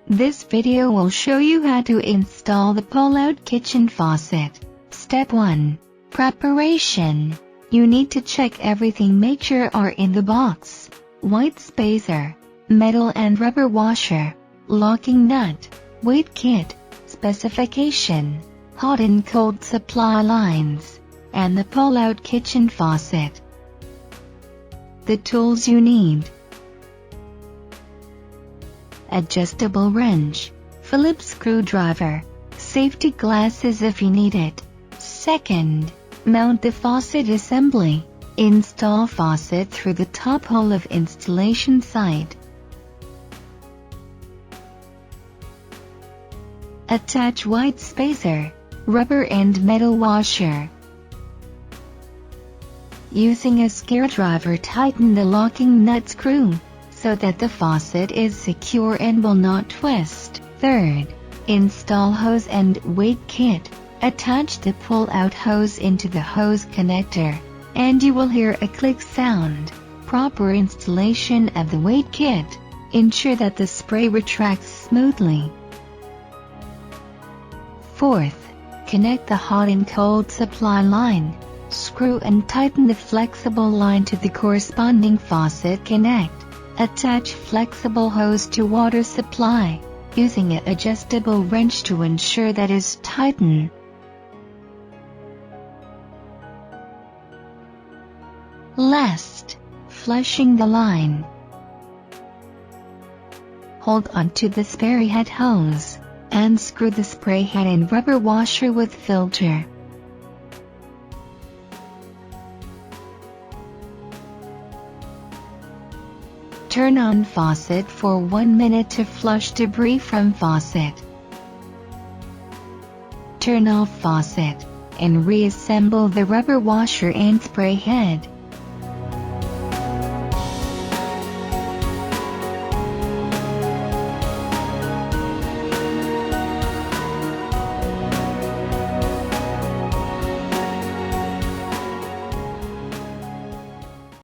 This video will show you how to install the pull-out kitchen faucet. Step 1. Preparation. You need to check everything, make sure are in the box. White spacer, metal and rubber washer, locking nut, weight kit, specification, hot and cold supply lines, and the pull-out kitchen faucet. The tools you need: adjustable wrench, Phillips screwdriver, safety glasses if you need it. Second, mount the faucet assembly. Install faucet through the top hole of installation site. Attach white spacer, rubber and metal washer. Using a screwdriver, tighten the locking nut screw so that the faucet is secure and will not twist. Third, install hose and weight kit. Attach the pull-out hose into the hose connector, and you will hear a click sound. Proper installation of the weight kit. Ensure that the spray retracts smoothly. Fourth, connect the hot and cold supply line. Screw and tighten the flexible line to the corresponding faucet connect. Attach flexible hose to water supply, using an adjustable wrench to ensure that is tightened. Last, flushing the line. Hold on to the spray head hose, and screw the spray head and rubber washer with filter. Turn on faucet for 1 minute to flush debris from faucet. Turn off faucet, and reassemble the rubber washer and spray head.